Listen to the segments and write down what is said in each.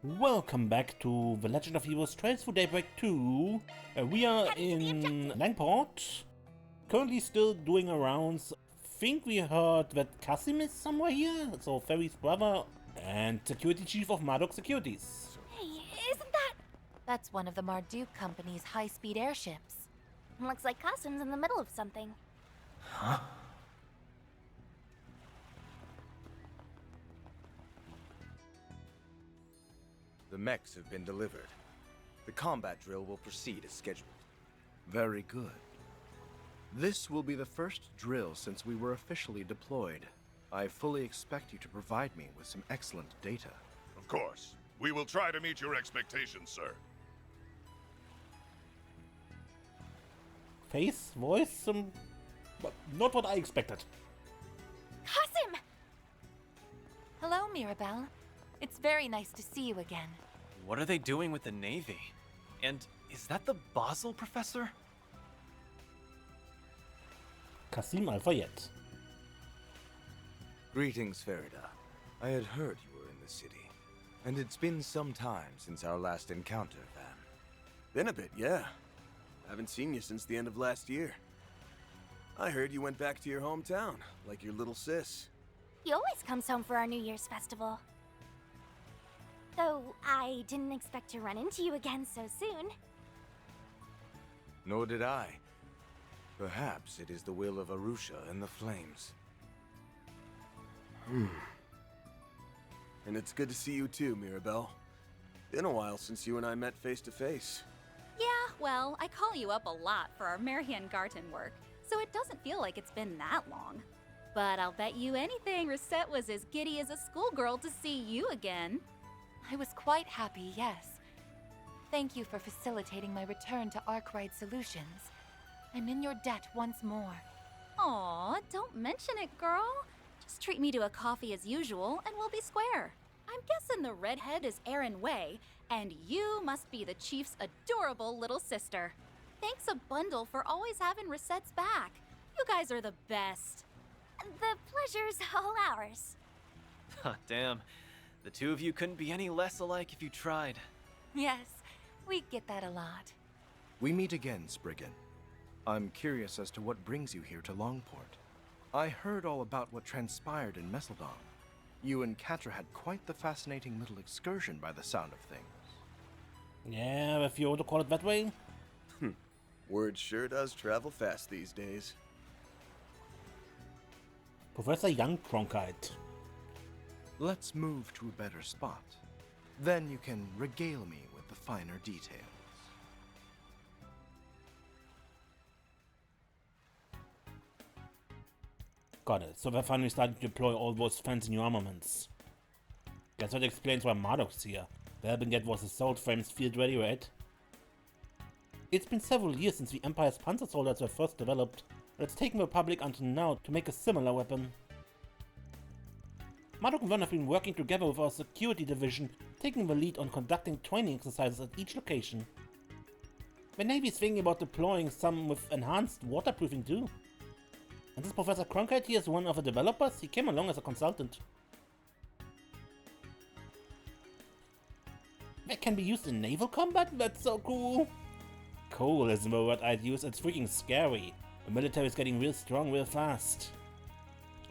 Welcome back to The Legend of Heroes Trails for Daybreak 2. We are in Langport, currently still doing our rounds. Think we heard that Kasim is somewhere here, so Ferry's brother and security chief of Marduk Securities. Hey, isn't that... That's one of the Marduk company's high-speed airships. Looks like Kasim's in the middle of something. Huh? The mechs have been delivered. The combat drill will proceed as scheduled. Very good. This will be the first drill since we were officially deployed. I fully expect you to provide me with some excellent data. Of course. We will try to meet your expectations, sir. Face, voice, not what I expected. Kasim! Hello, Mirabelle. It's very nice to see you again. What are they doing with the Navy? And is that the Basel professor? Kasim Al-Fayed. Greetings, Farida. I had heard you were in the city, and it's been some time since our last encounter, Van. Been a bit, yeah. Haven't seen you since the end of last year. I heard you went back to your hometown, like your little sis. He always comes home for our New Year's festival. Though I didn't expect to run into you again so soon. Nor did I. Perhaps it is the will of Arusha and the Flames. And it's good to see you too, Mirabelle. Been a while since you and I met face to face. Yeah, well, I call you up a lot for our Marian Garten work, so it doesn't feel like it's been that long. But I'll bet you anything Reset was as giddy as a schoolgirl to see you again. I was quite happy, yes. Thank you for facilitating my return to Arkwright Solutions. I'm in your debt once more. Aw, don't mention it, girl. Just treat me to a coffee as usual, and we'll be square. I'm guessing the redhead is Erin Way, and you must be the Chief's adorable little sister. Thanks a bundle for always having Reset's back. You guys are the best. The pleasure's all ours. Damn. The two of you couldn't be any less alike if you tried. Yes, we get that a lot. We meet again, Spriggan. I'm curious as to what brings you here to Longport. I heard all about what transpired in Messeldom. You and Katra had quite the fascinating little excursion by the sound of things. Yeah, if you want to call it that way. Word sure does travel fast these days. Professor Young Cronkite. Let's move to a better spot. Then you can regale me with the finer details. Got it. So they're finally starting to deploy all those fancy new armaments. Guess that explains why Marduk's here. The helping get was assault frames field ready, right? It's been several years since the Empire's panzer soldiers were first developed, and it's taken the Republic until now to make a similar weapon. Marduk and Vern have been working together with our security division, taking the lead on conducting training exercises at each location. The Navy is thinking about deploying some with enhanced waterproofing too. And this Professor Cronkite here is one of the developers. He came along as a consultant. That can be used in naval combat? That's so cool! Cool isn't the word I'd use, it's freaking scary. The military is getting real strong real fast.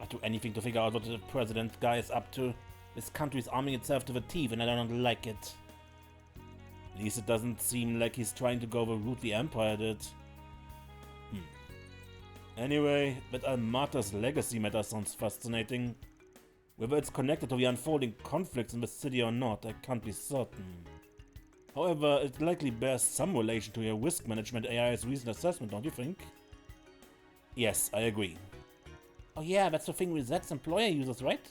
I'd do anything to figure out what the president guy is up to. This country is arming itself to the teeth and I don't like it. At least it doesn't seem like he's trying to go the route the Empire did. Anyway, that Almata's legacy matter sounds fascinating. Whether it's connected to the unfolding conflicts in the city or not, I can't be certain. However, it likely bears some relation to your risk management AI's recent assessment, don't you think? Yes, I agree. Oh yeah, that's the thing Reset's employer uses, right?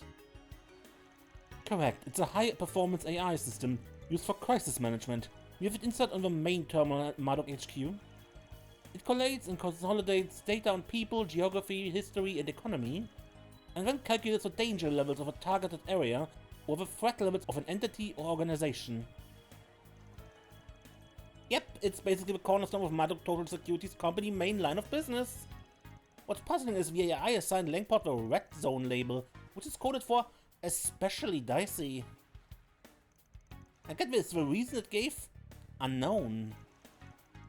Correct, it's a high-performance AI system used for crisis management. We have it installed on the main terminal at Marduk HQ. It collates and consolidates data on people, geography, history, and economy, and then calculates the danger levels of a targeted area or the threat levels of an entity or organization. Yep, it's basically the cornerstone of Marduk Total Security's company main line of business. What's puzzling is the AI assigned Langport the Red Zone label, which is coded for especially dicey. I get this, the reason it gave? Unknown.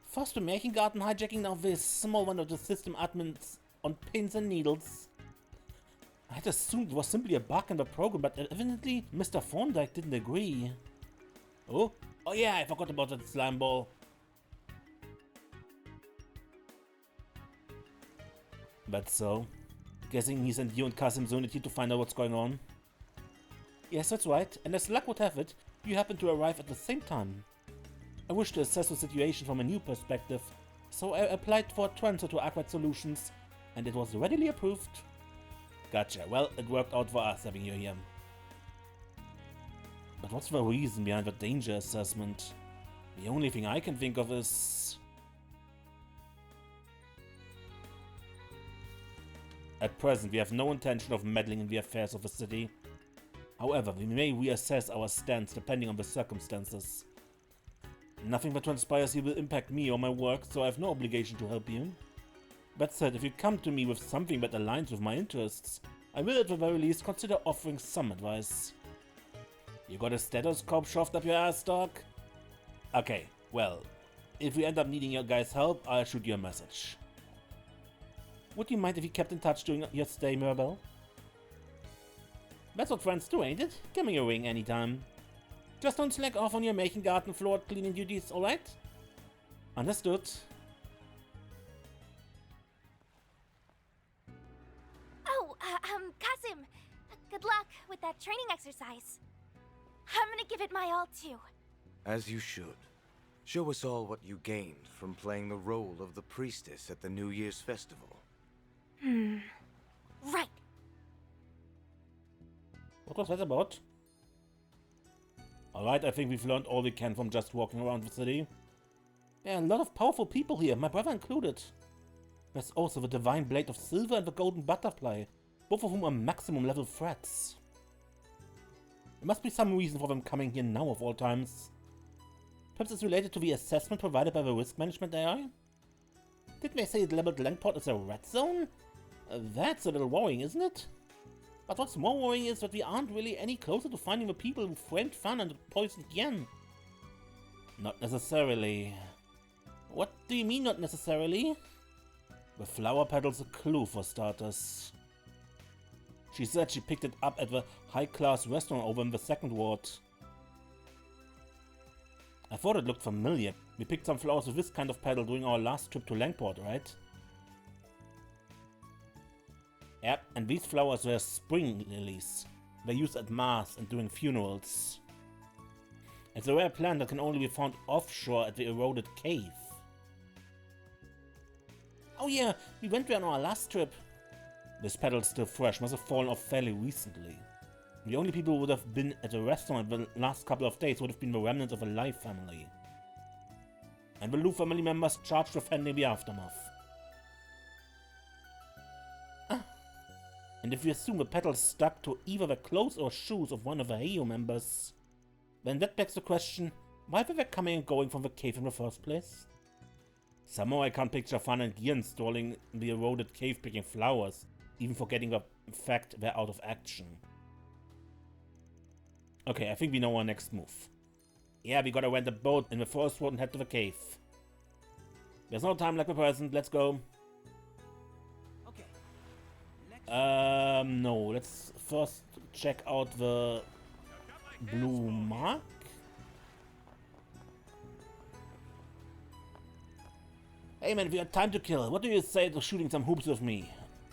First the Märchengarten hijacking, now this small one of the system admins on pins and needles. I had assumed it was simply a bug in the program, but evidently Mr. Thorndyke didn't agree. Oh yeah, I forgot about that slime ball. But so, guessing he sent you and Kasim's unity to find out what's going on? Yes, that's right, and as luck would have it, you happened to arrive at the same time. I wish to assess the situation from a new perspective, so I applied for a transfer to Arkwright Solutions, and it was readily approved. Gotcha, well, it worked out for us having you here. But what's the reason behind the danger assessment? The only thing I can think of is... At present, we have no intention of meddling in the affairs of the city. However, we may reassess our stance depending on the circumstances. Nothing that transpires here will impact me or my work, so I have no obligation to help you. That said, if you come to me with something that aligns with my interests, I will at the very least consider offering some advice. You got a stethoscope shoved up your ass, Doc? Okay, well, if we end up needing your guys' help, I'll shoot you a message. Would you mind if you kept in touch during your stay, Mirabelle? That's what friends do, ain't it? Give me a ring anytime. Just don't slack off on your Märchengarten floor cleaning duties, alright? Understood. Oh, Kasim, good luck with that training exercise. I'm gonna give it my all, too. As you should. Show us all what you gained from playing the role of the priestess at the New Year's festival. Right. What was that about? Alright, I think we've learned all we can from just walking around the city. There are a lot of powerful people here, my brother included. There's also the Divine Blade of Silver and the Golden Butterfly, both of whom are maximum level threats. There must be some reason for them coming here now of all times. Perhaps it's related to the assessment provided by the risk management AI? Didn't they say it labeled Langport as a red zone? That's a little worrying, isn't it? But what's more worrying is that we aren't really any closer to finding the people who framed Fan and poisoned Yen. Not necessarily. What do you mean, not necessarily? The flower petal's a clue for starters. She said she picked it up at the high-class restaurant over in the second ward. I thought it looked familiar. We picked some flowers with this kind of petal during our last trip to Langport, right? Yep, and these flowers were spring lilies. They're used at mass and during funerals. It's a rare plant that can only be found offshore at the eroded cave. Oh yeah, we went there on our last trip. This petal's still fresh, must have fallen off fairly recently. The only people who would have been at the restaurant the last couple of days would have been the remnants of a Live family. And the Lu family members charged with handling the aftermath. And if we assume the petals stuck to either the clothes or shoes of one of the Heio members, then that begs the question, why were they coming and going from the cave in the first place? Somehow I can't picture Fan and Gian stalling in the eroded cave picking flowers, even forgetting the fact they're out of action. Okay, I think we know our next move. Yeah, we gotta rent a boat in the first road and head to the cave. There's no time like the present, let's go. No, let's first check out the blue mark. Hey man, we got time to kill. What do you say to shooting some hoops with me?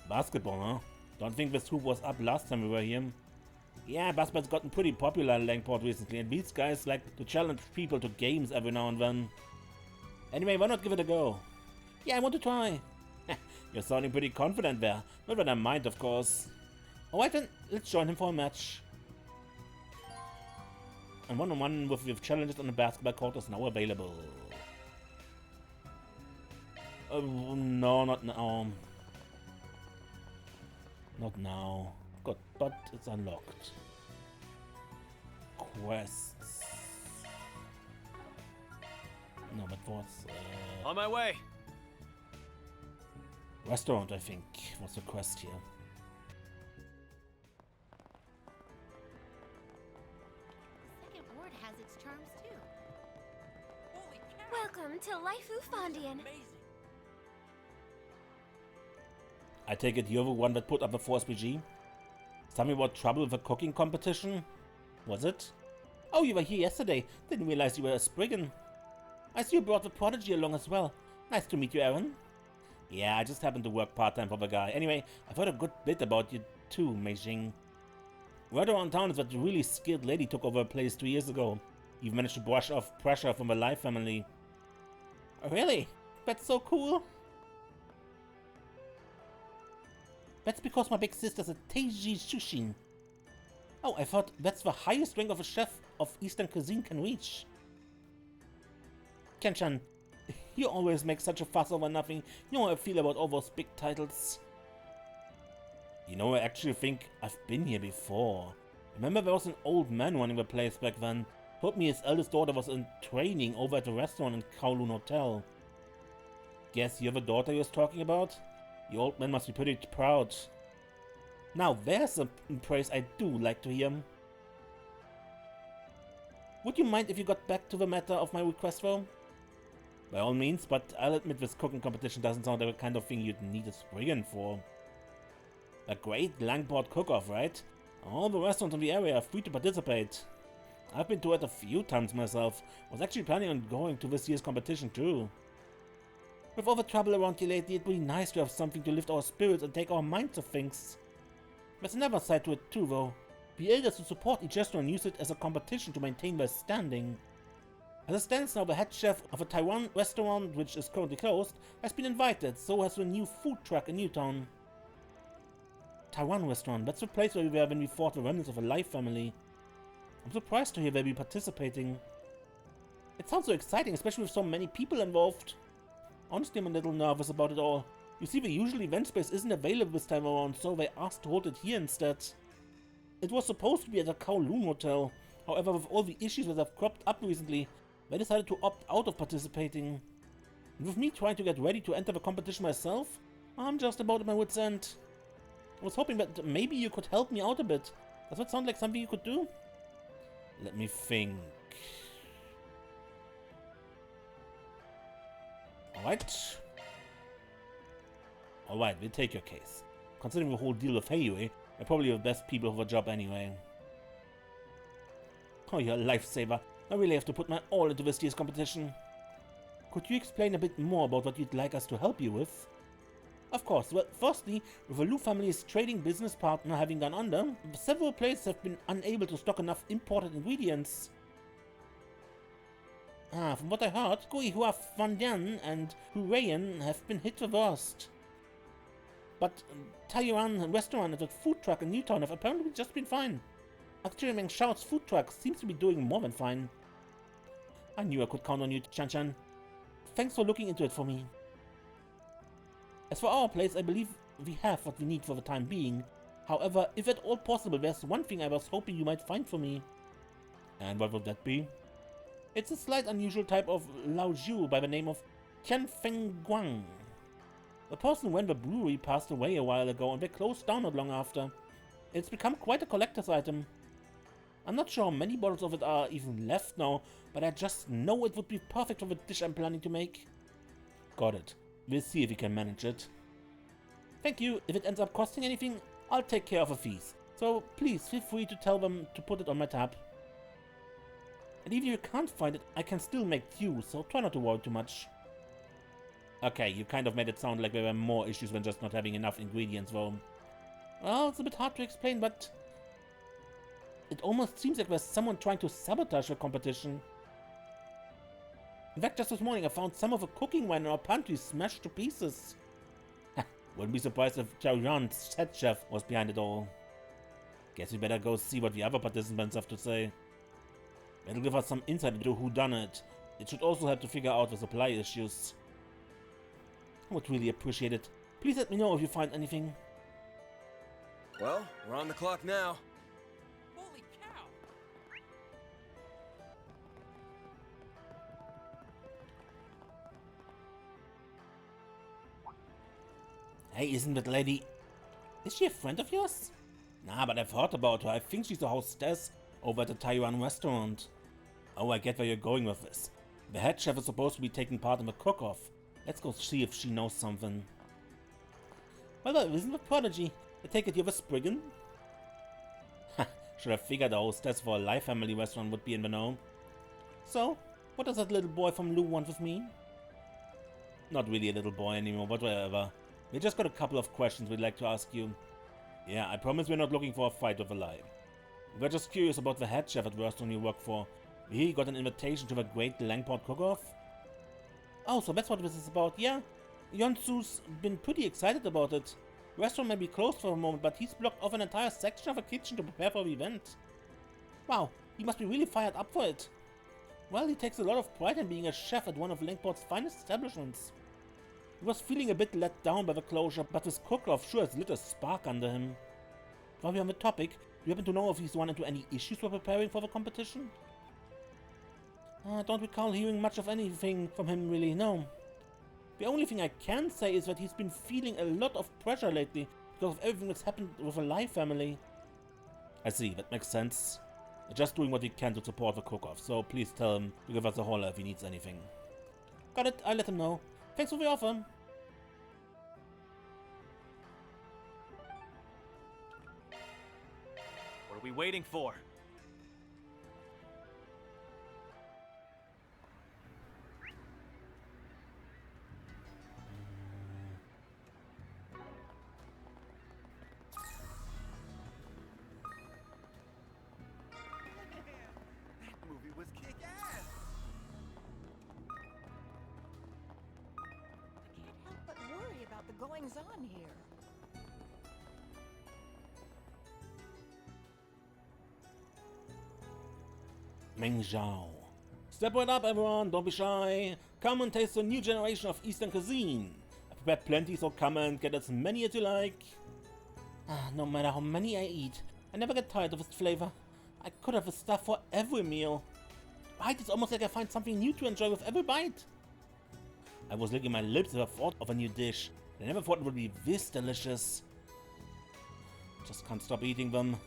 Basketball, huh? Don't think this hoop was up last time we were here. Yeah, basketball's gotten pretty popular in Langport recently, and these guys like to challenge people to games every now and then. Anyway, why not give it a go? Yeah, I want to try. You're sounding pretty confident there. Not that I mind, of course. Alright then, let's join him for a match. And one-on-one with challenges on the basketball court is now available. No, not now. Not now. God, but it's unlocked. Quests. No, but what's... On my way! Restaurant, I think, was the quest here. Second ward has its charms too. Holy cow! Welcome to Laifu Fondian. Amazing. I take it you're the one that put up the 4SPG? Something about trouble with the cooking competition? Was it? Oh, you were here yesterday. Didn't realize you were a Spriggan. I see you brought the Prodigy along as well. Nice to meet you, Aaron. Yeah, I just happened to work part-time for the guy. Anyway, I've heard a good bit about you too, Meijing. Word around town is that the really skilled lady took over a place 2 years ago. You've managed to brush off pressure from the Lai family. Oh, really? That's so cool. That's because my big sister's a Teiji Shushin. Oh, I thought that's the highest rank of a chef of Eastern cuisine can reach. Ken-chan, you always make such a fuss over nothing. You know how I feel about all those big titles. You know, I actually think I've been here before. Remember there was an old man running the place back then. Told me his eldest daughter was in training over at a restaurant in Kowloon Hotel. Guess you're the daughter he was talking about? The old man must be pretty proud. Now there's a praise I do like to hear. Would you mind if you got back to the matter of my request though? By all means, but I'll admit this cooking competition doesn't sound like the kind of thing you'd need a Spriggan for. A Great Langport Cook-off, right? All the restaurants in the area are free to participate. I've been to it a few times myself. Was actually planning on going to this year's competition too. With all the trouble around here lately, it'd be nice to have something to lift our spirits and take our minds off things. There's another side to it too, though. The elders who support each restaurant use it as a competition to maintain their standing. As it stands now, the head chef of a Taiwan restaurant, which is currently closed, has been invited, so has the new food truck in Newtown. Taiwan restaurant, that's the place where we were when we fought the remnants of a Lai family. I'm surprised to hear they'll be participating. It sounds so exciting, especially with so many people involved. Honestly, I'm a little nervous about it all. You see, the usual event space isn't available this time around, so they asked to hold it here instead. It was supposed to be at the Kowloon Hotel. However, with all the issues that have cropped up recently, they decided to opt out of participating. And with me trying to get ready to enter the competition myself, I'm just about at my wit's end. I was hoping that maybe you could help me out a bit. Does that sound like something you could do? Let me think. Alright, we'll take your case. Considering the whole deal with Heiyue, they're probably the best people for the job anyway. Oh, you're a lifesaver. I really have to put my all into this year's competition. Could you explain a bit more about what you'd like us to help you with? Of course. Well, firstly, with the Lu family's trading business partner having gone under, several places have been unable to stock enough imported ingredients. From what I heard, Guihua Fandian and Hurayan have been hit the worst. But Taiwan restaurant and the food truck in Newtown have apparently just been fine. Actually, Meng Shao's food truck seems to be doing more than fine. I knew I could count on you, Chan-chan. Thanks for looking into it for me. As for our place, I believe we have what we need for the time being. However, if at all possible, there's one thing I was hoping you might find for me. And what would that be? It's a slight unusual type of Laoju by the name of Tianfeng Guang. The person who ran the brewery passed away a while ago and they closed down not long after. It's become quite a collector's item. I'm not sure how many bottles of it are even left now, but I just know it would be perfect for the dish I'm planning to make. Got it. We'll see if we can manage it. Thank you. If it ends up costing anything, I'll take care of the fees. So please feel free to tell them to put it on my tab. And if you can't find it, I can still make do, so try not to worry too much. Okay, you kind of made it sound like there were more issues than just not having enough ingredients, though. Well, it's a bit hard to explain, but it almost seems like there's someone trying to sabotage the competition. In fact, just this morning I found some of the cooking wine in our pantry smashed to pieces. Wouldn't be surprised if Chaoyan's head chef was behind it all. Guess we better go see what the other participants have to say. That'll give us some insight into who done it. It should also help to figure out the supply issues. I would really appreciate it. Please let me know if you find anything. Well, we're on the clock now. Holy cow! Hey, isn't that lady... Is she a friend of yours? Nah, but I've heard about her. I think she's a hostess over at the Taiwan restaurant. Oh, I get where you're going with this. The head chef is supposed to be taking part in the cook-off. Let's go see if she knows something. Well, isn't the prodigy? I take it you're the Spriggan? Ha, should have figured the hostess for a Life Family restaurant would be in the know. So, what does that little boy from Lou want with me? Not really a little boy anymore, but whatever. We just got a couple of questions we'd like to ask you. Yeah, I promise we're not looking for a fight with a lie. We're just curious about the head chef at the restaurant you work for. He got an invitation to the Great Langport Cook-off? Oh, so that's what this is about, yeah? Yonsu's been pretty excited about it. The restaurant may be closed for a moment, but he's blocked off an entire section of the kitchen to prepare for the event. Wow, he must be really fired up for it. Well, he takes a lot of pride in being a chef at one of Langport's finest establishments. He was feeling a bit let down by the closure, but this cook-off sure has lit a spark under him. While we're on the topic, do you happen to know if he's run into any issues while preparing for the competition? I don't recall hearing much of anything from him really, no. The only thing I can say is that he's been feeling a lot of pressure lately because of everything that's happened with the Life family. I see, that makes sense. We're just doing what we can to support the cook-off, so please tell him to give us a holler if he needs anything. Got it, I'll let him know. Thanks for the offer. What are we waiting for? Goings on here. Meng Zhao. Step right up, everyone, don't be shy. Come and taste the new generation of Eastern cuisine. I prepared plenty, so come and get as many as you like. No matter how many I eat, I never get tired of its flavor. I could have the stuff for every meal. Right, it's almost like I find something new to enjoy with every bite. I was licking my lips at the thought of a new dish. I never thought it would be this delicious. Just can't stop eating them.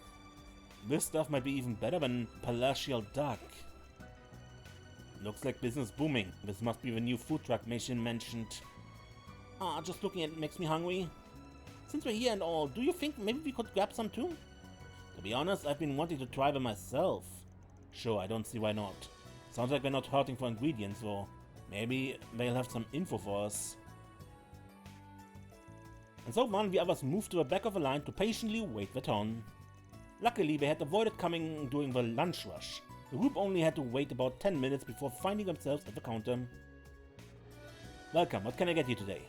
This stuff might be even better than palatial duck. Looks like business booming. This must be the new food truck Meishin mentioned. Just looking at it makes me hungry. Since we're here and all, do you think maybe we could grab some too? To be honest, I've been wanting to try them myself. Sure, I don't see why not. Sounds like we're not hurting for ingredients though. Maybe they'll have some info for us. And so one of the others moved to the back of the line to patiently wait their turn. Luckily, they had avoided coming during the lunch rush. The group only had to wait about 10 minutes before finding themselves at the counter. Welcome, what can I get you today?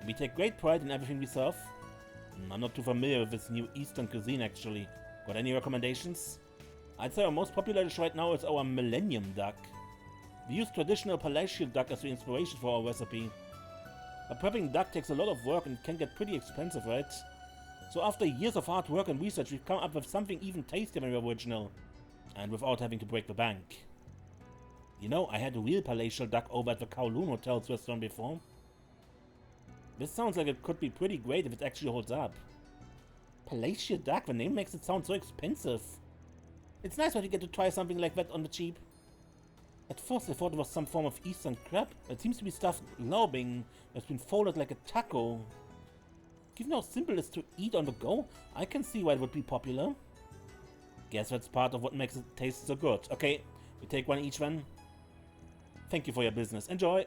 We take great pride in everything we serve. I'm not too familiar with this new Eastern cuisine actually. Got any recommendations? I'd say our most popular dish right now is our Millennium Duck. We use traditional palatial duck as the inspiration for our recipe. But prepping duck takes a lot of work and can get pretty expensive, right? So after years of hard work and research, we've come up with something even tastier than the original. And without having to break the bank. You know, I had a real palatial duck over at the Kowloon Hotel's restaurant before. This sounds like it could be pretty great if it actually holds up. Palatial duck, the name makes it sound so expensive. It's nice when you get to try something like that on the cheap. At first I thought it was some form of Eastern crab, but it seems to be stuffed lobing that's been folded like a taco. Given how simple it is to eat on the go, I can see why it would be popular. Guess that's part of what makes it taste so good. Okay, we take one each then. Thank you for your business. Enjoy!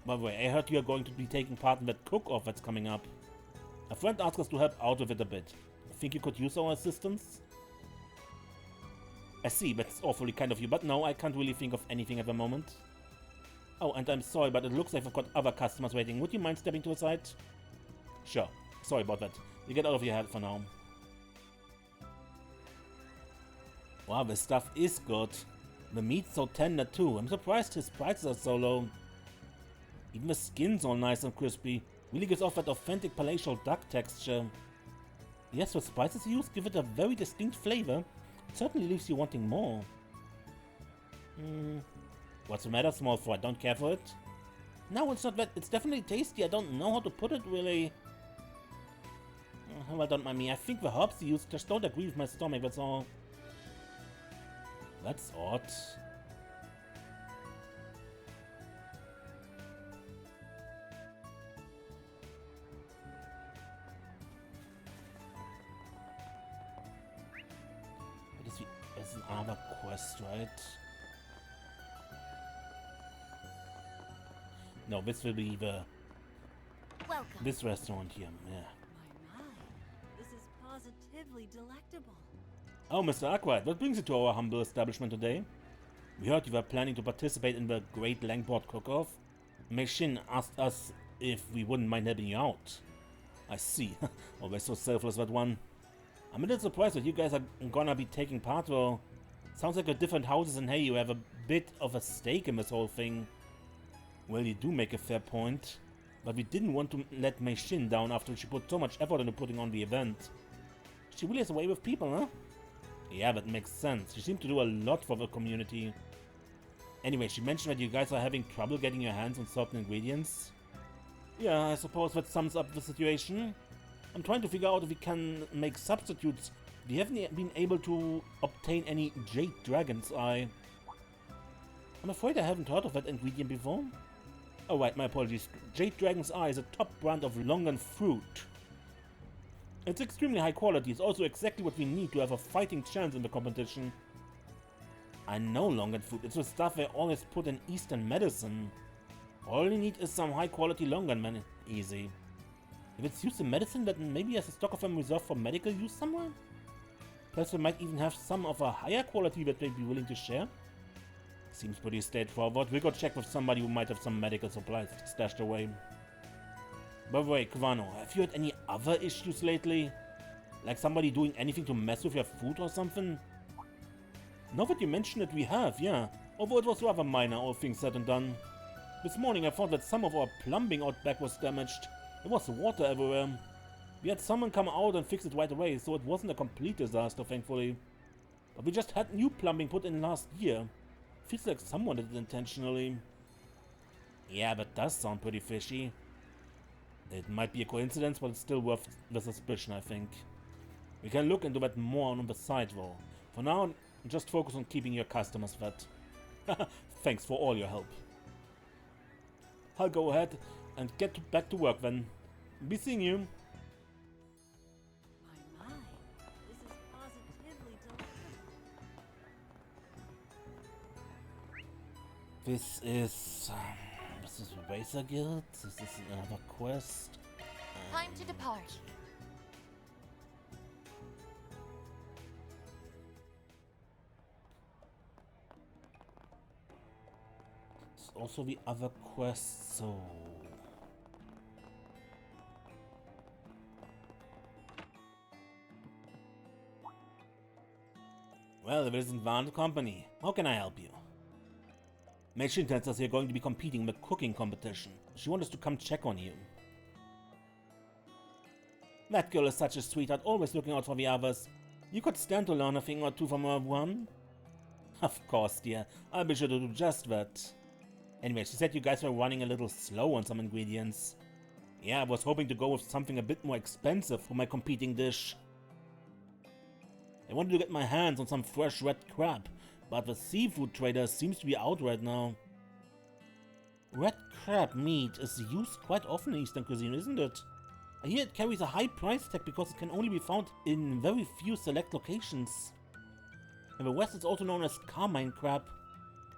By the way, I heard you are going to be taking part in that cook-off that's coming up. A friend asked us to help out with it a bit. I think you could use our assistance? I see, that's awfully kind of you, but no, I can't really think of anything at the moment. Oh, and I'm sorry, but it looks like I've got other customers waiting. Would you mind stepping to the side? Sure. Sorry about that. You get out of your head for now. Wow, this stuff is good. The meat's so tender too. I'm surprised his prices are so low. Even the skin's all nice and crispy. Really gives off that authentic palatial duck texture. Yes, the spices used give it a very distinct flavor. It certainly leaves you wanting more. What's the matter, small fry? Don't care for it? No, it's not that. It's definitely tasty. I don't know how to put it, really. Well, don't mind me. I think the herbs you used just don't agree with my stomach, that's all. That's odd. That's another quest, right? No, this will be the this restaurant here. Yeah. My, this is positively delectable. Oh, Mr. Arkwright, what brings you to our humble establishment today? We heard you were planning to participate in the Great Langport Cook-off. Mei Xin asked us if we wouldn't mind helping you out. I see. Always so selfless, that one. I'm a little surprised that you guys are gonna be taking part, though. Sounds like you're different houses, and hey, you have a bit of a stake in this whole thing. Well, you do make a fair point. But we didn't want to let Mei Xin down after she put so much effort into putting on the event. She really has a way with people, huh? Yeah, that makes sense. She seemed to do a lot for the community. Anyway, she mentioned that you guys are having trouble getting your hands on certain ingredients. Yeah, I suppose that sums up the situation. I'm trying to figure out if we can make substitutes. We haven't been able to obtain any Jade Dragon's Eye. I'm afraid I haven't heard of that ingredient before. Oh right, my apologies. Jade Dragon's Eye is a top brand of longan fruit. It's extremely high quality. It's also exactly what we need to have a fighting chance in the competition. I know longan fruit. It's the stuff I always put in Eastern medicine. All you need is some high quality longan, man. Easy. If it's used in medicine, then maybe has a stock of them reserved for medical use somewhere? Plus we might even have some of a higher quality that they'd be willing to share. Seems pretty straightforward. We'll go check with somebody who might have some medical supplies stashed away. By the way, Kwano, have you had any other issues lately? Like somebody doing anything to mess with your food or something? Now that you mention it, we have, yeah. Although it was rather minor, all things said and done. This morning I found that some of our plumbing out back was damaged. There was water everywhere. We had someone come out and fix it right away, so it wasn't a complete disaster, thankfully. But we just had new plumbing put in last year. Feels like someone did it intentionally. Yeah, that does sound pretty fishy. It might be a coincidence, but it's still worth the suspicion, I think. We can look into that more on the side, though. For now, just focus on keeping your customers fed. Thanks for all your help. I'll go ahead and get back to work then. Be seeing you. My, this is positively delectable. This is Razor Guild. This is another quest. Time to depart. It's also the other quest, so... Well, if it isn't Van Company, how can I help you? Mei Xin tells us you're going to be competing in the cooking competition. She wants us to come check on you. That girl is such a sweetheart, always looking out for the others. You could stand to learn a thing or two from her, one? Of course, dear. I'll be sure to do just that. Anyway, she said you guys were running a little slow on some ingredients. Yeah, I was hoping to go with something a bit more expensive for my competing dish. I wanted to get my hands on some fresh red crab, but the seafood trader seems to be out right now. Red crab meat is used quite often in Eastern cuisine, isn't it? I hear it carries a high price tag because it can only be found in very few select locations. In the West it's also known as carmine crab.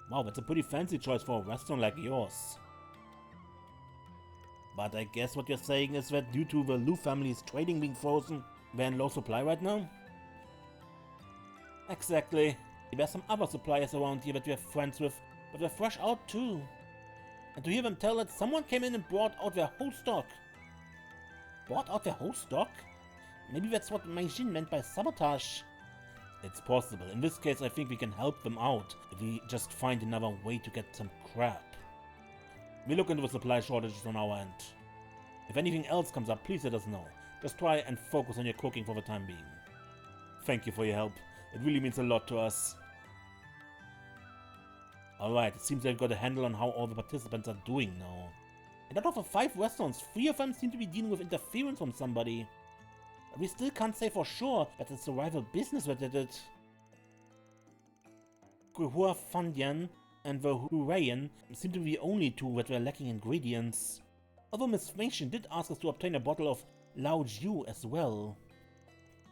Wow, that's a pretty fancy choice for a restaurant like yours. But I guess what you're saying is that due to the Lu family's trading being frozen, they're in low supply right now? Exactly. There's some other suppliers around here that we're friends with, but they're fresh out too. And to hear them tell that someone came in and brought out their whole stock. Brought out their whole stock? Maybe that's what Mei Xin meant by sabotage. It's possible. In this case, I think we can help them out if we just find another way to get some crab. We look into the supply shortages on our end. If anything else comes up, please let us know. Just try and focus on your cooking for the time being. Thank you for your help. It really means a lot to us. Alright, it seems they've got a handle on how all the participants are doing now. And out of the 5 restaurants, 3 of them seem to be dealing with interference from somebody. But we still can't say for sure that it's the rival business that did it. Huafandian and the Hurayan seem to be the only two that were lacking ingredients. Although Miss Mation did ask us to obtain a bottle of TLoH as well.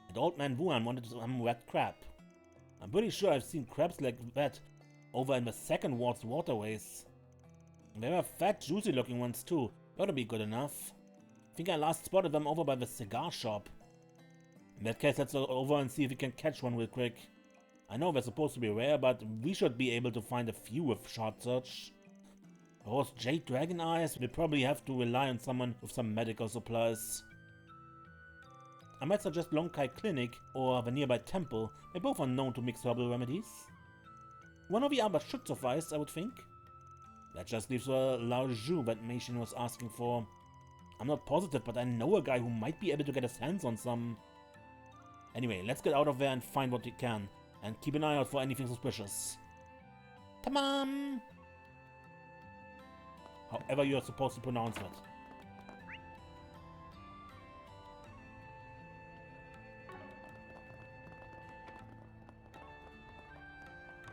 And Old Man Wuhan wanted some red crab. I'm pretty sure I've seen crabs like that over in the second ward's waterways. There were fat, juicy looking ones too. That'll be good enough. I think I last spotted them over by the cigar shop. In that case, let's go over and see if we can catch one real quick. I know they're supposed to be rare, but we should be able to find a few with short search. Those jade dragon eyes, we'll probably have to rely on someone with some medical supplies. I might suggest Longkai Clinic or the nearby temple. They both are known to mix herbal remedies. One or the other should suffice, I would think. That just leaves the TLoH that Mation was asking for. I'm not positive, but I know a guy who might be able to get his hands on some. Anyway, let's get out of there and find what we can. And keep an eye out for anything suspicious. Tamam! However you are supposed to pronounce it.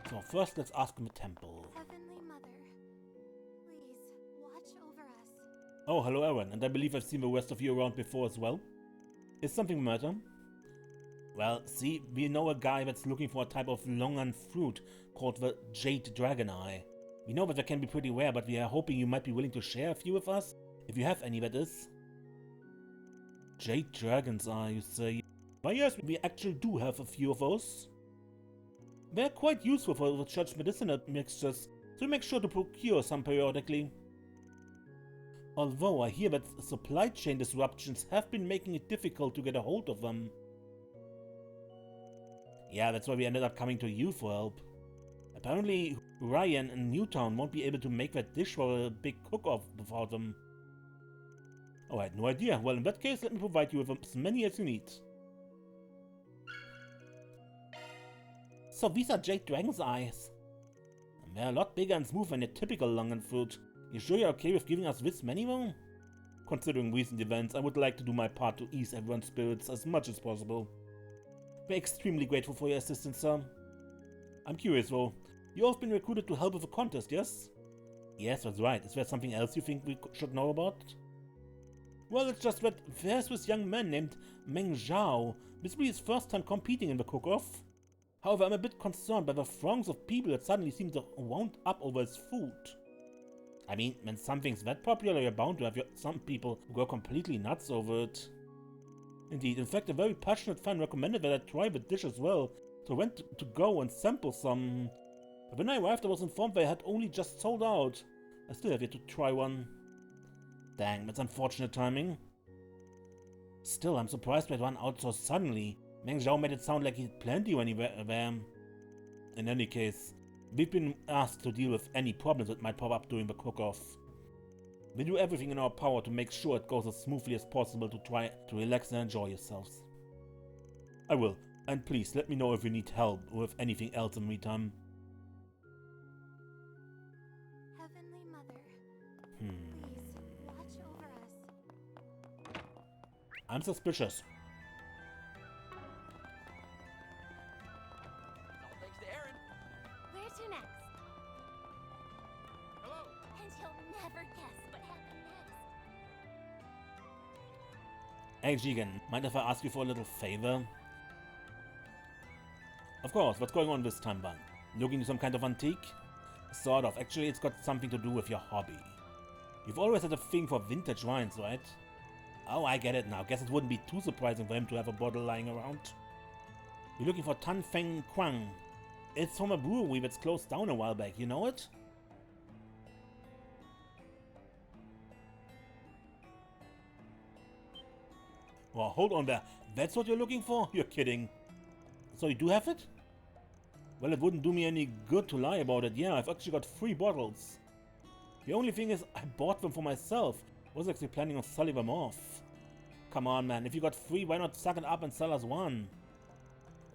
So first let's ask him the temple. Heavenly Mother, please watch over us. Oh, hello Aaron, and I believe I've seen the rest of you around before as well. Is something the matter? Well, see, we know a guy that's looking for a type of longan fruit called the Jade Dragon Eye. We know that they can be pretty rare, but we are hoping you might be willing to share a few with us, if you have any, that is. Jade Dragon's Eye, you say? Why yes, we actually do have a few of those. They're quite useful for the church medicinal mixtures, so make sure to procure some periodically. Although I hear that supply chain disruptions have been making it difficult to get a hold of them. Yeah, that's why we ended up coming to you for help. Apparently, Ryan and Newtown won't be able to make that dish for a big cook-off without them. Oh, I had no idea. Well, in that case, let me provide you with as many as you need. So these are Jade Dragon's Eyes. And they're a lot bigger and smooth than your typical longan fruit. You sure you're okay with giving us this many though? Considering recent events, I would like to do my part to ease everyone's spirits as much as possible. We're extremely grateful for your assistance, sir. I'm curious though, you have been recruited to help with a contest, yes? Yes, that's right. Is there something else you think we should know about? Well, it's just that there's this young man named Meng Zhao. This will be his first time competing in the cook-off. However, I'm a bit concerned by the throngs of people that suddenly seem to wound up over his food. I mean, when something's that popular, you're bound to have some people who go completely nuts over it. Indeed, in fact, a very passionate fan recommended that I try the dish as well, so I went to go and sample some. But when I arrived, I was informed they had only just sold out. I still have yet to try one. Dang, that's unfortunate timing. Still, I'm surprised they ran out so suddenly. Meng Zhao made it sound like he had plenty when he were there. In any case, we've been asked to deal with any problems that might pop up during the cook-off. We do everything in our power to make sure it goes as smoothly as possible to try to relax and enjoy yourselves. I will, and please let me know if you need help or with anything else in the meantime. Heavenly Mother, please watch over us. I'm suspicious. All thanks to Aaron. Where to next? Hello. And you'll never guess what happened next. Hey Jigen, mind if I ask you for a little favor? Of course, what's going on this time, Bun? Looking to some kind of antique? Sort of, actually it's got something to do with your hobby. You've always had a thing for vintage wines, right? Oh, I get it now. Guess it wouldn't be too surprising for him to have a bottle lying around. You're looking for Tan Feng Quang. It's from a brewery that's closed down a while back, you know it? Oh, hold on there. That's what you're looking for? You're kidding. So you do have it? Well, it wouldn't do me any good to lie about it. Yeah, I've actually got 3 bottles. The only thing is, I bought them for myself. Was actually planning on selling them off. Come on, man. If you got 3, why not suck it up and sell us 1?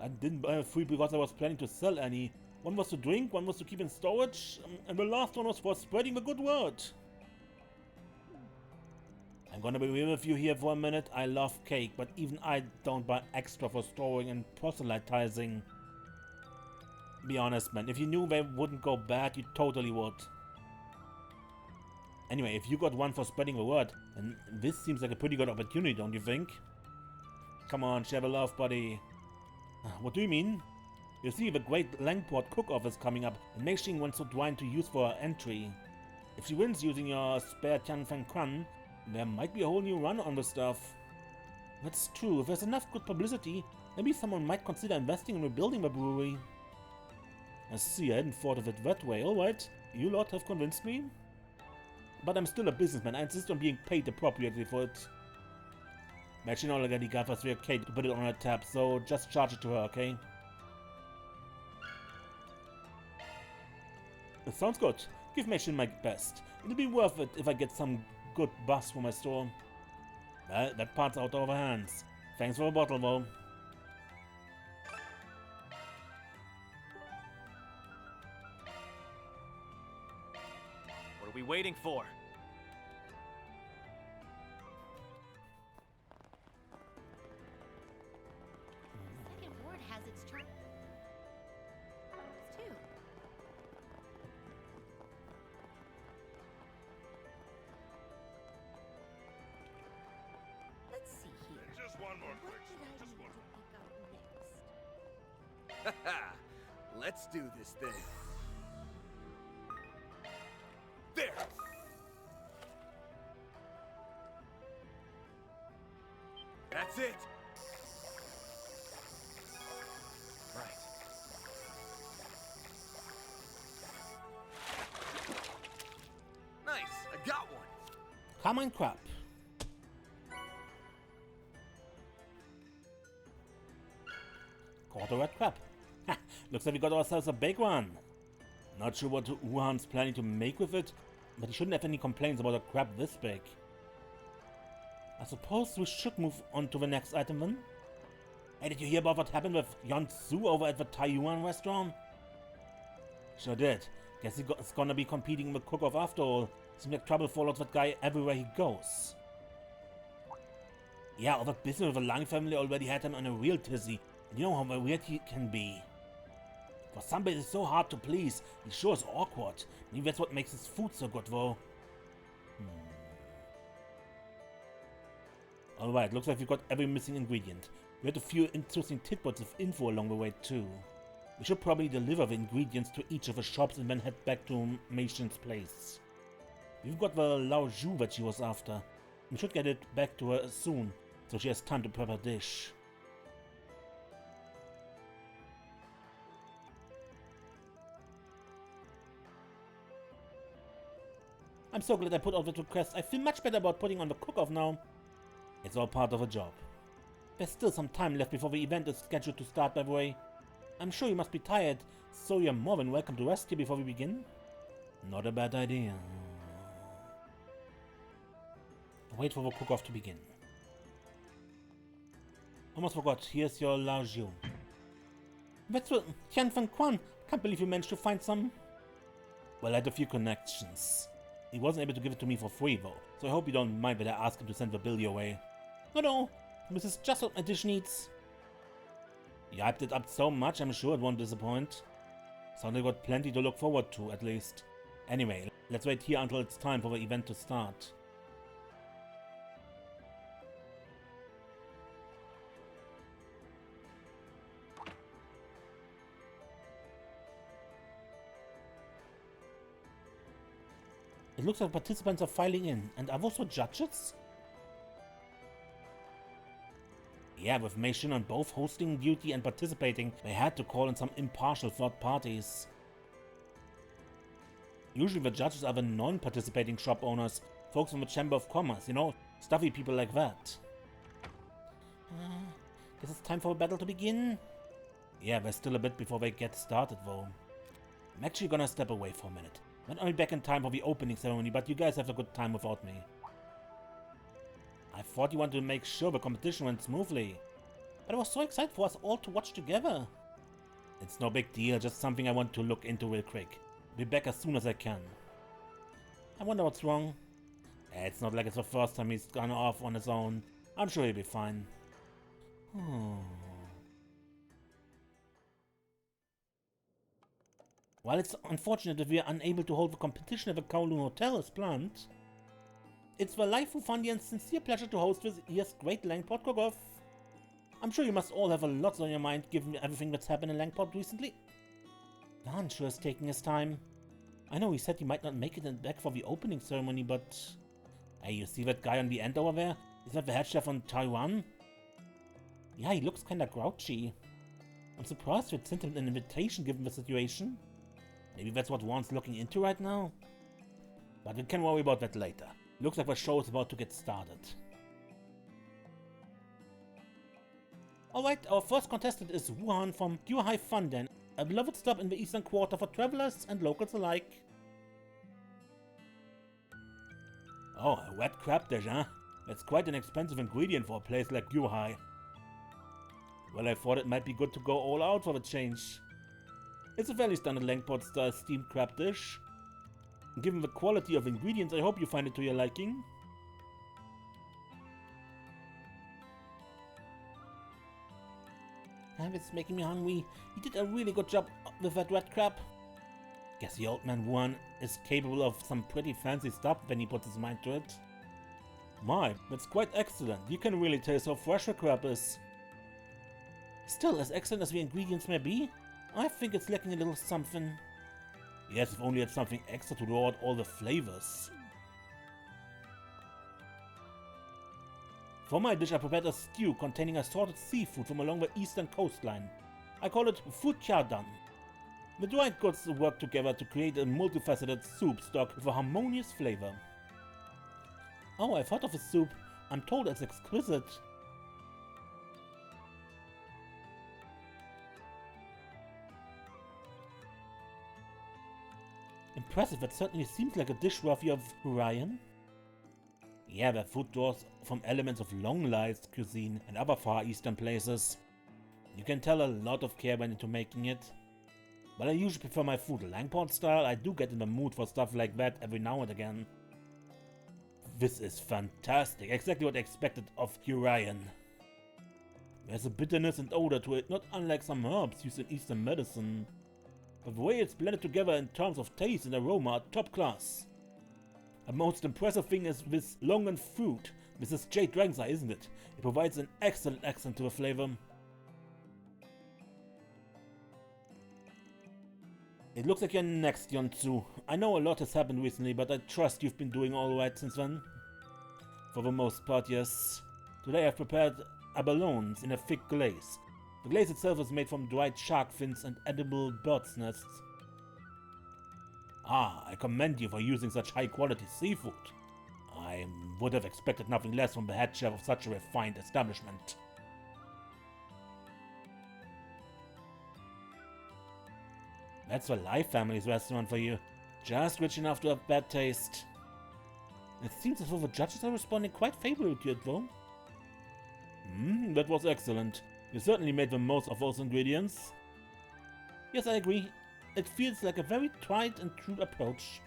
I didn't buy 3 because I was planning to sell any. One was to drink, one was to keep in storage, and the last one was for spreading the good word. I'm gonna be real with you here for a minute. I love cake, but even I don't buy extra for storing and proselytizing. Be honest, man. If you knew they wouldn't go bad, you totally would. Anyway, if you got one for spreading the word, then this seems like a pretty good opportunity, don't you think? Come on, share the love, buddy. What do you mean? You see, the Great Langport Cook-off is coming up, and Mei Xing wants Dwayne to use for her entry. If she wins using your spare Tianfeng-Quan, there might be a whole new run on the stuff. That's true. If there's enough good publicity, maybe someone might consider investing in rebuilding the brewery. I see, I hadn't thought of it that way. Alright, you lot have convinced me. But I'm still a businessman. I insist on being paid appropriately for it. Imagine already gave us 3K to put it on her tab, so just charge it to her, okay? It sounds good. Give Machine my best. It'll be worth it if I get some good buzz for my store. Well, that part's out of our hands. Thanks for the bottle, though. What are we waiting for? Second ward has its turn. Too. Let's see here. Just one more What question. did I Just need one. to pick up next? Haha! Let's do this thing. There! That's it! Right. Nice! I got one! Come on, crap. Caught a red crab. Ha! Looks like we got ourselves a big one. Not sure what Wuhan's planning to make with it, but he shouldn't have any complaints about a crab this big. I suppose we should move on to the next item then. Hey, did you hear about what happened with Yon Su over at the Taiyuan restaurant? Sure did. Guess he's gonna be competing in the cook-off after all. Seems like trouble follows that guy everywhere he goes. Yeah, all that business with the Lang family already had him on a real tizzy. And you know how weird he can be. For somebody that's so hard to please, he sure is awkward. Maybe that's what makes his food so good though. Alright, looks like we got every missing ingredient. We had a few interesting tidbits of info along the way too. We should probably deliver the ingredients to each of the shops and then head back to Mei Xing's place. We've got the Lao Zhu that she was after. We should get it back to her soon, so she has time to prep her dish. I'm so glad I put out that request. I feel much better about putting on the cook-off now. It's all part of a job. There's still some time left before the event is scheduled to start, by the way. I'm sure you must be tired, so you're more than welcome to rest here before we begin. Not a bad idea. Wait for the cook-off to begin. Almost forgot, here's your Lao Zhu. That's what Tianfeng-Quan. Can't believe you managed to find some. Well, I had a few connections. He wasn't able to give it to me for free though, so I hope you don't mind that I asked him to send the bill your way. No, this is just what my dish needs. You hyped it up so much, I'm sure it won't disappoint. Sounds like we got plenty to look forward to, at least. Anyway, let's wait here until it's time for the event to start. It looks like participants are filing in, and are those the judges? Yeah, with Mei Xin on both hosting duty and participating, they had to call in some impartial third parties. Usually the judges are the non-participating shop owners, folks from the Chamber of Commerce, you know, stuffy people like that. Guess it's time for a battle to begin? Yeah, there's still a bit before they get started though. I'm actually gonna step away for a minute. Not only back in time for the opening ceremony, but you guys have a good time without me. I thought you wanted to make sure the competition went smoothly. But I was so excited for us all to watch together. It's no big deal, just something I want to look into real quick. Be back as soon as I can. I wonder what's wrong. It's not like it's the first time he's gone off on his own. I'm sure he'll be fine. While it's unfortunate that we are unable to hold the competition at the Kowloon Hotel as planned, it's the life, funny and sincere pleasure to host this year's Great Langport Cook-off. I'm sure you must all have a lot on your mind given everything that's happened in Langport recently. Dan sure is taking his time. I know he said he might not make it back for the opening ceremony, but... Hey, you see that guy on the end over there? Is that the head chef on Taiwan? Yeah, he looks kinda grouchy. I'm surprised we sent him an invitation given the situation. Maybe that's what Juan's looking into right now? But we can worry about that later. Looks like the show is about to get started. Alright, our first contestant is Wuhan from Gyuhai Funden, a beloved stop in the Eastern Quarter for travelers and locals alike. Oh, a wet crab dish, huh? That's quite an expensive ingredient for a place like Gyuhai. Well, I thought it might be good to go all out for the change. It's a fairly standard Langport style steamed crab dish. Given the quality of ingredients, I hope you find it to your liking. It's making me hungry. He did a really good job with that red crab. Guess the old man Wuhan is capable of some pretty fancy stuff when he puts his mind to it. My, that's quite excellent. You can really taste how fresh the crab is. Still, as excellent as the ingredients may be, I think it's lacking a little something. Yes, if only had something extra to draw out all the flavors. For my dish, I prepared a stew containing assorted seafood from along the eastern coastline. I call it Futyadan. The dried goods work together to create a multifaceted soup stock with a harmonious flavor. Oh, I've heard of this soup. I'm told it's exquisite. Impressive, that certainly seems like a dish worthy of Hurrian. Yeah, their food draws from elements of long-lived cuisine and other Far Eastern places. You can tell a lot of care went into making it. But I usually prefer my food Langport style. I do get in the mood for stuff like that every now and again. This is fantastic, exactly what I expected of Hurrian. There's a bitterness and odor to it, not unlike some herbs used in Eastern medicine. But the way it's blended together in terms of taste and aroma are top class. A most impressive thing is this longan fruit. This is jade dragon's eye, isn't it? It provides an excellent accent to the flavor. It looks like you're next, Yonzu. I know a lot has happened recently, but I trust you've been doing alright since then. For the most part, yes. Today I've prepared abalones in a thick glaze. The glaze itself is made from dried shark fins and edible bird's nests. Ah, I commend you for using such high-quality seafood. I would have expected nothing less from the head chef of such a refined establishment. That's the Lai family's restaurant for you. Just rich enough to have bad taste. It seems as though the judges are responding quite favorably to it, though. That was excellent. You certainly made the most of those ingredients. Yes, I agree. It feels like a very tried and true approach.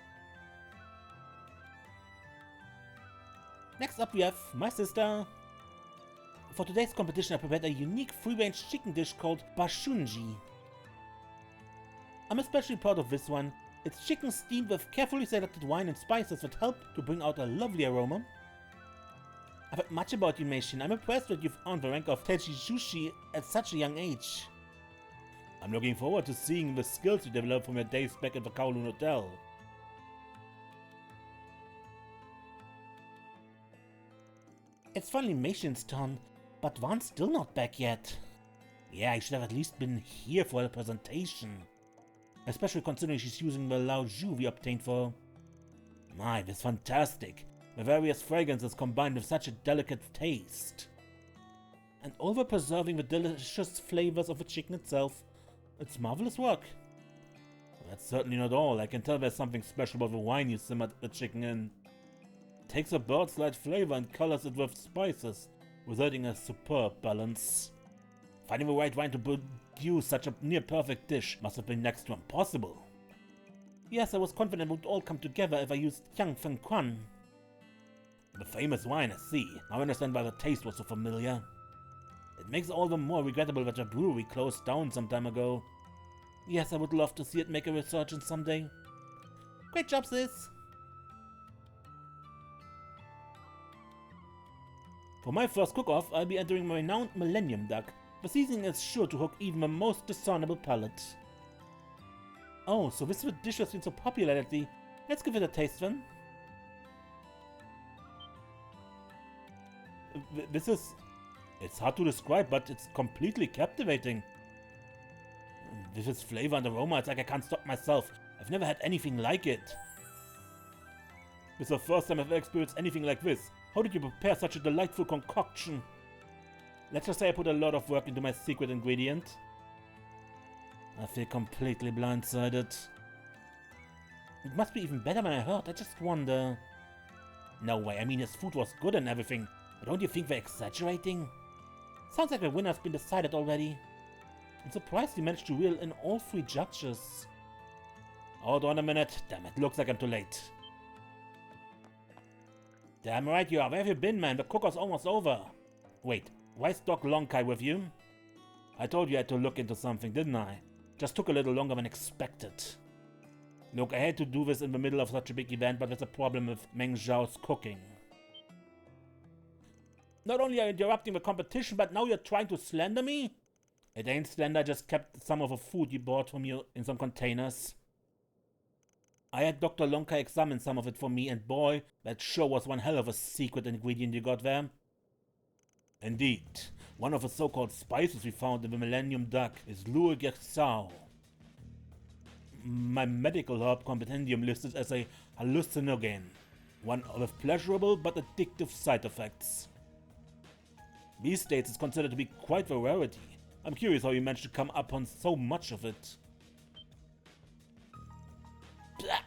Next up we have my sister. For today's competition I prepared a unique free-range chicken dish called Bashunji. I'm especially proud of this one. It's chicken steamed with carefully selected wine and spices that help to bring out a lovely aroma. I've heard much about you, Meishin. I'm impressed that you've earned the rank of Teijishushi at such a young age. I'm looking forward to seeing the skills you develop from your days back at the Kowloon Hotel. It's finally Meishin's turn, but Van's still not back yet. Yeah, I should have at least been here for her presentation. Especially considering she's using the Lao Zhu we obtained for her. My, this is fantastic. The various fragrances combined with such a delicate taste. And over preserving the delicious flavors of the chicken itself. It's marvelous work. That's certainly not all. I can tell there's something special about the wine you simmered the chicken in. It takes a bird's light flavor and colors it with spices, resulting in a superb balance. Finding the right wine to produce such a near-perfect dish must have been next to impossible. Yes, I was confident it would all come together if I used Yang Feng Quan. The famous wine, I see. Now I understand why the taste was so familiar. It makes it all the more regrettable that the brewery closed down some time ago. Yes, I would love to see it make a resurgence someday. Great job, sis! For my first cook-off, I'll be entering my renowned Millennium Duck. The seasoning is sure to hook even the most discernible palate. Oh, so this dish has been so popular lately. Let's give it a taste then. This is... It's hard to describe, but it's completely captivating. With its flavor and aroma, it's like I can't stop myself. I've never had anything like it. This is the first time I've ever experienced anything like this. How did you prepare such a delightful concoction? Let's just say I put a lot of work into my secret ingredient. I feel completely blindsided. It must be even better than I heard, I just wonder... No way, I mean his food was good and everything, but don't you think they're exaggerating? Sounds like the winner's been decided already. I'm surprised he managed to reel in all 3 judges. Hold on a minute, damn it, looks like I'm too late. Damn right you are, where have you been, man? The cook-off's almost over. Wait, why is Doc Lonkai with you? I told you I had to look into something, didn't I? Just took a little longer than expected. Look, I hate to do this in the middle of such a big event, but there's a problem with Meng Zhao's cooking. Not only are you interrupting the competition, but now you're trying to slander me? It ain't slander, I just kept some of the food you bought from you in some containers. I had Dr. Lonkai examine some of it for me, and boy, that sure was one hell of a secret ingredient you got there. Indeed, one of the so-called spices we found in the Millennium Duck is Luo Gersao. My medical herb compendium listed as a hallucinogen, one with pleasurable but addictive side effects. These days it's considered to be quite a rarity. I'm curious how you managed to come upon so much of it. Blah.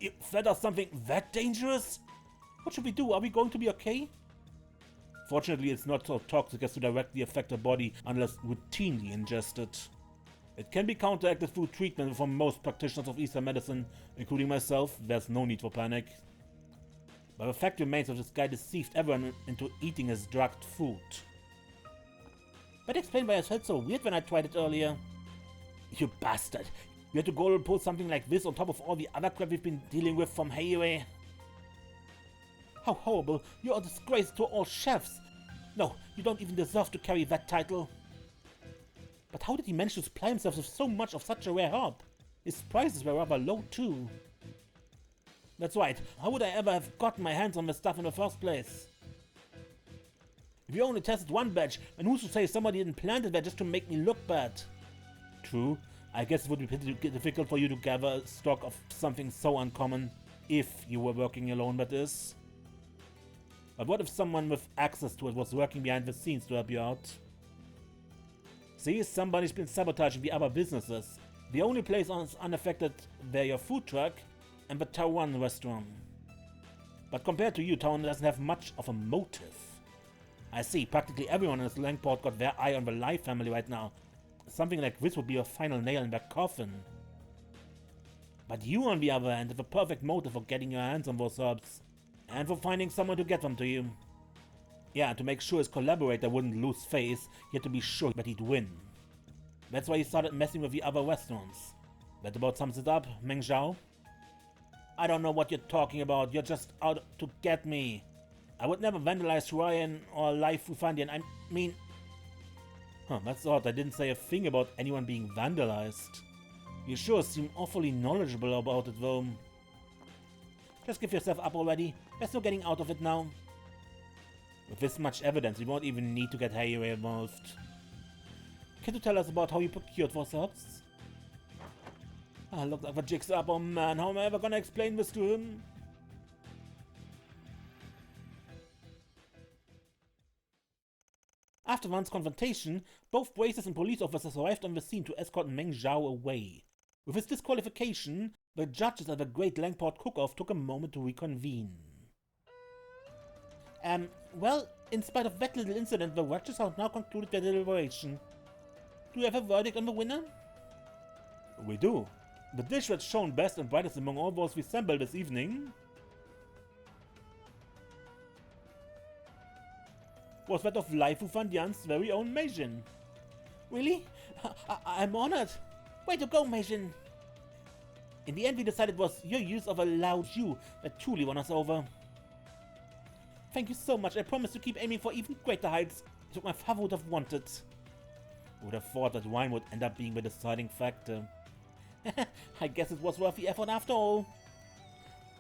You fed us something that dangerous? What should we do? Are we going to be okay? Fortunately, it's not so toxic as to directly affect the body unless routinely ingested. It can be counteracted through treatment from most practitioners of Eastern medicine, including myself. There's no need for panic. But the fact remains that this guy deceived everyone into eating his drugged food. That explains why I felt so weird when I tried it earlier. You bastard! You had to go and pull something like this on top of all the other crap we've been dealing with from Heiwei. How horrible! You're a disgrace to all chefs! No, you don't even deserve to carry that title. But how did he manage to supply himself with so much of such a rare herb? His prices were rather low too. That's right, how would I ever have gotten my hands on this stuff in the first place? If you only tested one batch, and who's to say somebody didn't plant it there just to make me look bad? True, I guess it would be pretty difficult for you to gather stock of something so uncommon, if you were working alone, that is. But what if someone with access to it was working behind the scenes to help you out? See, somebody's been sabotaging the other businesses. The only place unaffected, they're your food truck and the Taiwan restaurant. But compared to you, Taiwan doesn't have much of a motive. I see, practically everyone in this Langport got their eye on the Lai family right now. Something like this would be a final nail in their coffin. But you, on the other hand, have a perfect motive for getting your hands on those herbs. And for finding someone to get them to you. Yeah, to make sure his collaborator wouldn't lose face, he had to be sure that he'd win. That's why he started messing with the other restaurants. That about sums it up, Meng Zhao? I don't know what you're talking about, you're just out to get me. I would never vandalize Ryan or Lai Fufandian, I mean... Huh, that's odd, I didn't say a thing about anyone being vandalized. You sure seem awfully knowledgeable about it though. Just give yourself up already, there's no getting out of it now. With this much evidence, we won't even need to get Heiwei involved. Can you tell us about how you procured those herbs? Ah, look like the jig's up, oh man, how am I ever gonna explain this to him? After one's confrontation, both braces and police officers arrived on the scene to escort Meng Zhao away. With his disqualification, the judges at the Great Langport Cook-off took a moment to reconvene. Well, in spite of that little incident, the judges have now concluded their deliberation. Do you have a verdict on the winner? We do. The dish that's shown best and brightest among all those we assembled this evening was that of Lai Fufandian's very own Meijin. Really? I'm honored. Way to go, Majin! In the end, we decided it was your use of a loud you that truly won us over. Thank you so much. I promise to keep aiming for even greater heights. It took my father would have wanted. Who would have thought that wine would end up being the deciding factor? I guess it was worth the effort after all.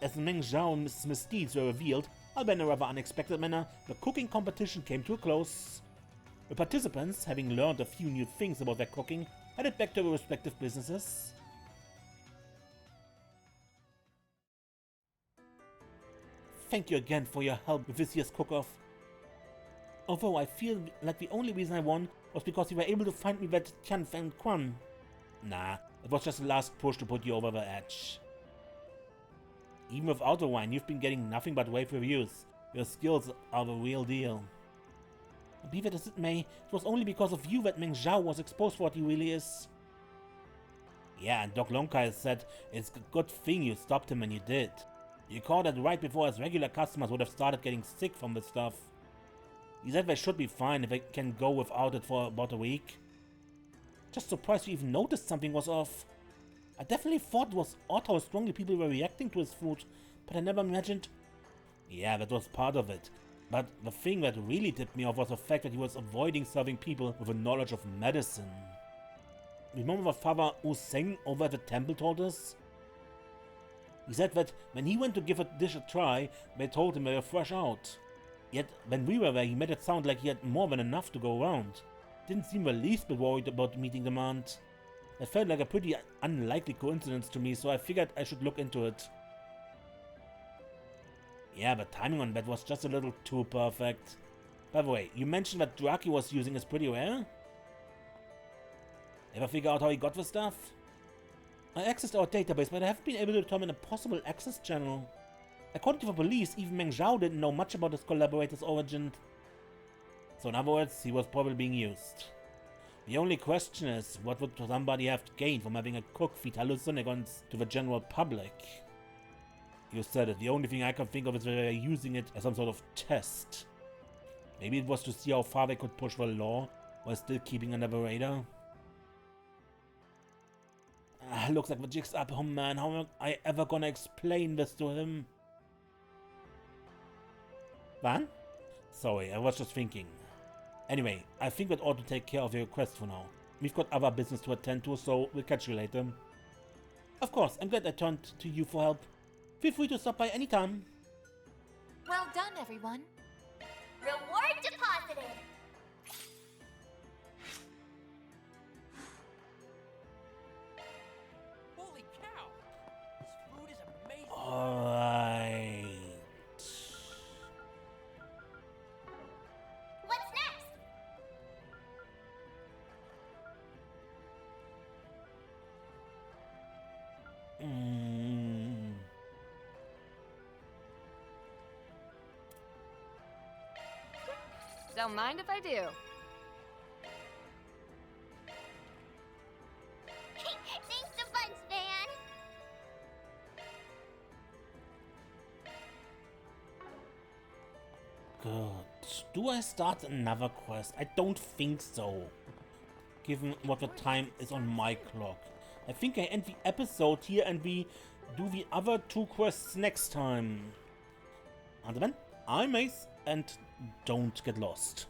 As Meng Zhao's misdeeds were revealed, albeit in a rather unexpected manner, the cooking competition came to a close. The participants, having learned a few new things about their cooking, headed back to their respective businesses. Thank you again for your help with this year's cook-off. Although I feel like the only reason I won was because you were able to find me that Tian Fan Quan. Nah, it was just the last push to put you over the edge. Even without the wine, you've been getting nothing but rave reviews. Your skills are the real deal. Be that as it may, it was only because of you that Meng Zhao was exposed for what he really is. Yeah, and Doc Lonkai said it's a good thing you stopped him when you did. You caught it right before his regular customers would have started getting sick from the stuff. He said they should be fine if they can go without it for about a week. Just surprised you even noticed something was off. I definitely thought it was odd how strongly people were reacting to his food, but I never imagined... Yeah, that was part of it. But the thing that really tipped me off was the fact that he was avoiding serving people with a knowledge of medicine. Remember what Father Wu Seng over at the temple told us? He said that when he went to give a dish a try, they told him they were fresh out. Yet when we were there, he made it sound like he had more than enough to go around. Didn't seem the least bit worried about meeting demand. That felt like a pretty unlikely coincidence to me, so I figured I should look into it. Yeah, but timing on that was just a little too perfect. By the way, you mentioned that Draki was using is pretty rare? Ever figure out how he got the stuff? I accessed our database, but I haven't been able to determine a possible access channel. According to the police, even Meng Zhao didn't know much about his collaborator's origin. So in other words, he was probably being used. The only question is, what would somebody have to gain from having a cook feed hallucinogens to the general public? You said it, the only thing I can think of is that they are using it as some sort of test. Maybe it was to see how far they could push the law, while still keeping under the radar. Looks like the jig's up. Oh man, how am I ever gonna explain this to him? Van? Sorry, I was just thinking. Anyway, I think that ought to take care of your request for now. We've got other business to attend to, so we'll catch you later. Of course, I'm glad I turned to you for help. Feel free to stop by anytime. Well done, everyone. Reward deposited. Holy cow! This food is amazing. Alright. What's next? Don't mind if I do. Thanks a bunch, Van. Good. Do I start another quest? I don't think so. Given what the time is on my clock. I think I end the episode here and we do the other two quests next time. Until then, I'm Ace and don't get lost.